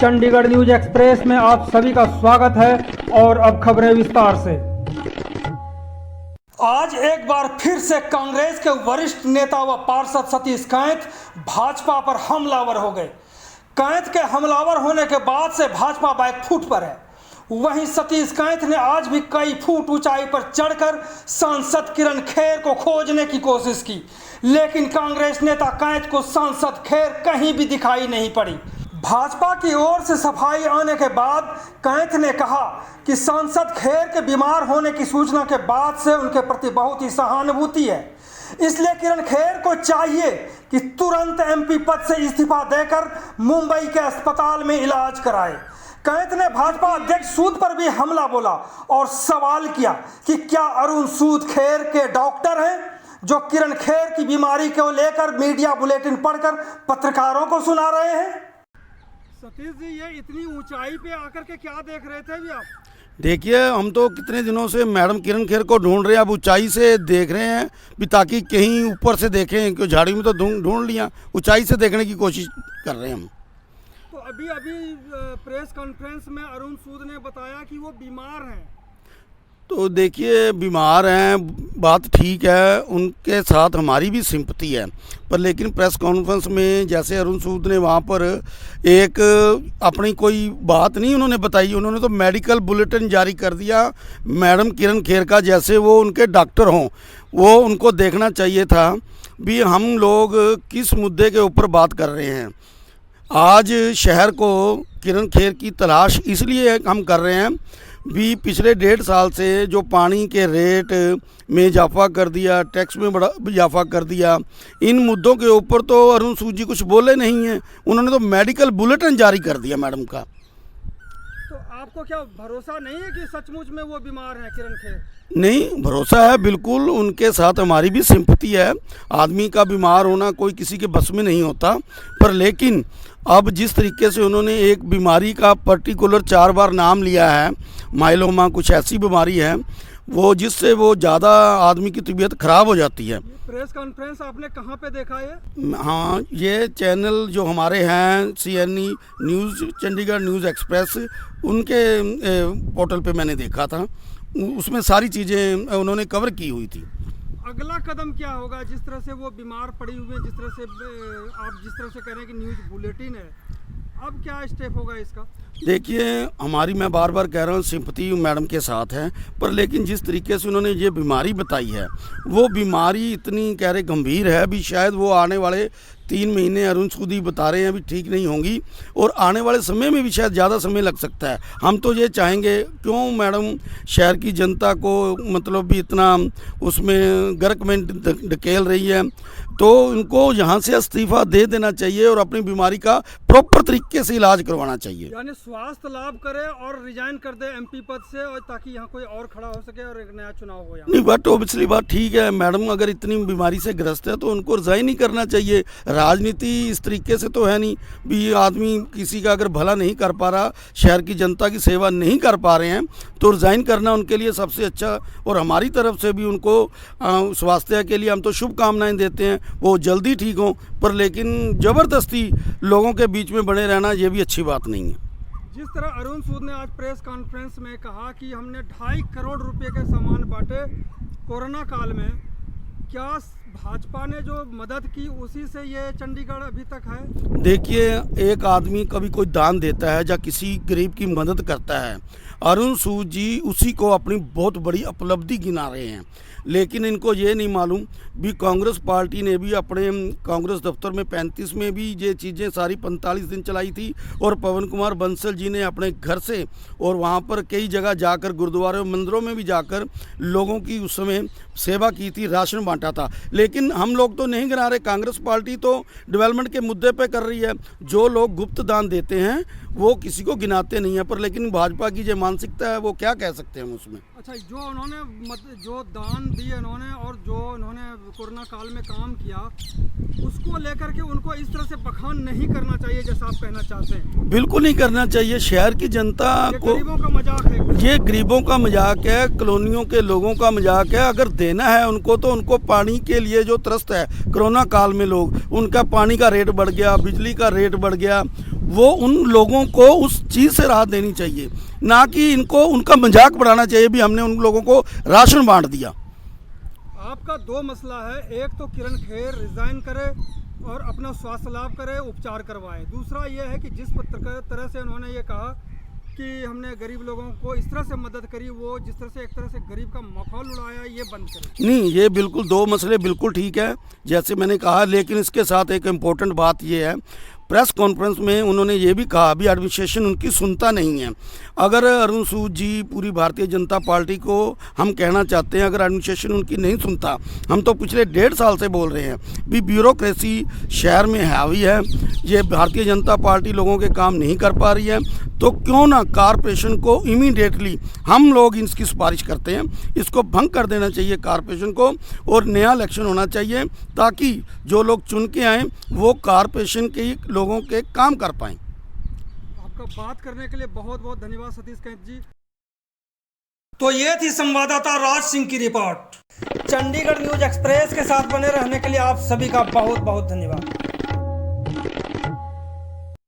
Chandigarh news express में आप सभी का स्वागत है और अब खबरें विस्तार से। आज एक बार फिर से कांग्रेस के वरिष्ठ नेता व पार्षद सतीश कैंथ भाजपा पर हमलावर हो गए। कैंथ के हमलावर होने के बाद से भाजपा बैकफुट पर है। वहीं सतीश कैंथ ने आज भी कई फुट ऊंचाई पर चढ़कर सांसद किरण खेर को खोजने की कोशिश की, लेकिन कांग्रेस नेता कैंथ को सांसद खेर कहीं भी दिखाई नहीं पड़ी। भाजपा की ओर से सफाई आने के बाद कैंथ ने कहा कि सांसद खेर के बीमार होने की सूचना के बाद से उनके प्रति बहुत ही सहानुभूति है, इसलिए किरण खेर को चाहिए कि तुरंत एमपी पद से इस्तीफा देकर मुंबई के अस्पताल में इलाज कराए। कैंथ ने भाजपा अध्यक्ष सूद पर भी हमला बोला और सवाल किया कि क्या अरुण सूद खेर के डॉक्टर हैं जो किरण खेर की बीमारी को लेकर मीडिया बुलेटिन पढ़कर पत्रकारों को सुना रहे हैं। सतीश जी, ये इतनी ऊंचाई पे आकर के क्या देख रहे थे अभी आप? देखिए, हम तो कितने दिनों से मैडम किरण खेर को ढूंढ रहे हैं, अब ऊंचाई से देख रहे हैं भी ताकि कहीं ऊपर से देखें, क्योंकि झाड़ी में तो ढूंढ लिया, ऊंचाई से देखने की कोशिश कर रहे हैं हम। तो अभी प्रेस कॉन्फ्रेंस में अरुण सूद ने बताया कि वो बीमार हैं। तो देखिए, बीमार हैं, बात ठीक है, उनके साथ हमारी भी सिंपैथी है, पर लेकिन प्रेस कॉन्फ्रेंस में जैसे अरुण सूद ने वहाँ पर एक अपनी कोई बात नहीं उन्होंने बताई, उन्होंने तो मेडिकल बुलेटिन जारी कर दिया मैडम किरण खेर का, जैसे वो उनके डॉक्टर हों। वो उनको देखना चाहिए था भी हम लोग किस मुद्दे के ऊपर बात कर रहे हैं। आज शहर को किरण खेर की तलाश इसलिए हम कर रहे हैं भी पिछले 1.5 साल से जो पानी के रेट में इजाफा कर दिया, टैक्स में बड़ा इजाफा कर दिया, इन मुद्दों के ऊपर तो अरुण सूद जी कुछ बोले नहीं हैं। उन्होंने तो मेडिकल बुलेटिन जारी कर दिया मैडम का। तो आपको क्या भरोसा नहीं है कि सचमुच में वो बीमार हैं किरण खेर? नहीं, भरोसा है बिल्कुल, उनके साथ हमारी भी सिंपैथी है। आदमी का बीमार होना कोई किसी के बस में नहीं होता, पर लेकिन अब जिस तरीके से उन्होंने एक बीमारी का पर्टिकुलर 4 बार नाम लिया है, माइलोमा कुछ ऐसी बीमारी है वो जिससे वो ज़्यादा आदमी की तबीयत ख़राब हो जाती है। प्रेस कॉन्फ्रेंस आपने कहाँ पे देखा है? हाँ, ये चैनल जो हमारे हैं CNE news, Chandigarh news express, उनके पोर्टल पे मैंने देखा था, उसमें सारी चीज़ें उन्होंने कवर की हुई थी। अगला कदम क्या होगा? जिस तरह से वो बीमार पड़ी हुई है, जिस तरह से आप जिस तरह से कह रहे हैं कि न्यूज़ बुलेटिन है, अब क्या स्टेप होगा इसका? देखिए, हमारी, मैं बार बार कह रहा हूँ, सिंपैथी मैडम के साथ है, पर लेकिन जिस तरीके से उन्होंने ये बीमारी बताई है, वो बीमारी इतनी कह रहे गंभीर है भी शायद वो आने वाले 3 महीने अरुण सूद ही बता रहे हैं अभी ठीक नहीं होंगी, और आने वाले समय में भी शायद ज़्यादा समय लग सकता है। हम तो ये चाहेंगे, क्यों मैडम शहर की जनता को मतलब भी इतना उसमें गर्क में ढकेल रही है, तो उनको यहाँ से इस्तीफा दे देना चाहिए और अपनी बीमारी का प्रॉपर तरीके से इलाज करवाना चाहिए। यानी स्वास्थ्य लाभ करे और रिजाइन कर दे एमपी पद से, और ताकि यहाँ कोई और खड़ा हो सके और एक नया चुनाव हो। नहीं, बट ऑब्वियसली बात ठीक है, मैडम अगर इतनी बीमारी से ग्रस्त है तो उनको रिजाइन ही करना चाहिए। राजनीति इस तरीके से तो है नहीं भी आदमी किसी का अगर भला नहीं कर पा रहा, शहर की जनता की सेवा नहीं कर पा रहे हैं, तो रिजाइन करना उनके लिए सबसे अच्छा। और हमारी तरफ से भी उनको स्वास्थ्य के लिए हम तो शुभकामनाएं देते हैं, वो जल्दी ठीक हों, पर लेकिन ज़बरदस्ती लोगों के बीच में बने रहना ये भी अच्छी बात नहीं है। जिस तरह अरुण सूद ने आज प्रेस कॉन्फ्रेंस में कहा कि हमने 2.5 करोड़ रुपए के सामान बांटे कोरोना काल में, क्या भाजपा ने जो मदद की उसी से ये चंडीगढ़ अभी तक है? देखिए, एक आदमी कभी कोई दान देता है या किसी गरीब की मदद करता है, अरुण सूद जी उसी को अपनी बहुत बड़ी उपलब्धि गिना रहे हैं, लेकिन इनको ये नहीं मालूम भी कांग्रेस पार्टी ने भी अपने कांग्रेस दफ्तर में 35 में भी ये चीज़ें सारी 45 दिन चलाई थी, और पवन कुमार बंसल जी ने अपने घर से और वहाँ पर कई जगह जाकर गुरुद्वारों मंदिरों में भी जाकर लोगों की उस समय सेवा की थी, राशन बांटा था। लेकिन हम लोग तो नहीं गिना रहे, कांग्रेस पार्टी तो डेवलपमेंट के मुद्दे पे कर रही है। जो लोग गुप्त दान देते हैं वो किसी को गिनाते नहीं हैं, पर लेकिन भाजपा की जो मानसिकता है वो क्या कह सकते हैं हम उसमें। अच्छा, जो उन्होंने जो दान दिए उन्होंने और जो उन्होंने कोरोना काल में काम किया, उसको लेकर के उनको इस तरह से बखान नहीं करना चाहिए जैसा आप कहना चाहते हैं। बिल्कुल नहीं करना चाहिए। शहर की जनता को गरीबों का मजाक है, ये गरीबों का मजाक है, कॉलोनियों के लोगों का मजाक है। अगर देना है उनको तो उनको पानी के लिए जो त्रस्त है, कोरोना काल में लोग, उनका पानी का रेट बढ़ गया, बिजली का रेट बढ़ गया, वो उन लोगों को उस चीज़ से राहत देनी चाहिए, ना कि इनको उनका मजाक बढ़ाना चाहिए भी हमने उन लोगों को राशन बांट दिया। आपका दो मसला है, एक तो किरण खेर रिजाइन करे और अपना स्वास्थ्य लाभ करे, उपचार करवाए। दूसरा ये है कि जिस तरह से उन्होंने ये कहा कि हमने गरीब लोगों को इस तरह से मदद करी, वो जिस तरह से एक तरह से गरीब का मखौल उड़ाया, ये बंद करें। नहीं, ये बिल्कुल दो मसले बिल्कुल ठीक है जैसे मैंने कहा, लेकिन इसके साथ एक इम्पोर्टेंट बात ये है, प्रेस कॉन्फ्रेंस में उन्होंने ये भी कहा अभी एडमिनिस्ट्रेशन उनकी सुनता नहीं है। अगर अरुण सूद जी, पूरी भारतीय जनता पार्टी को हम कहना चाहते हैं, अगर एडमिनिस्ट्रेशन उनकी नहीं सुनता, हम तो पिछले 1.5 साल से बोल रहे हैं भी ब्यूरोक्रेसी शहर में हावी है, ये भारतीय जनता पार्टी लोगों के काम नहीं कर पा रही है, तो क्यों ना कॉरपोरेशन को इमीडिएटली, हम लोग इसकी सिफारिश करते हैं, इसको भंग कर देना चाहिए कॉरपोरेशन को और नया इलेक्शन होना चाहिए, ताकि जो लोग चुन के आए वो कॉरपोरेशन के लोगों के काम कर पाएं। आपका बात करने के लिए बहुत बहुत धन्यवाद सतीश कैंथ जी। तो ये थी संवाददाता राज सिंह की रिपोर्ट। चंडीगढ़ न्यूज एक्सप्रेस के साथ बने रहने के लिए आप सभी का बहुत बहुत धन्यवाद।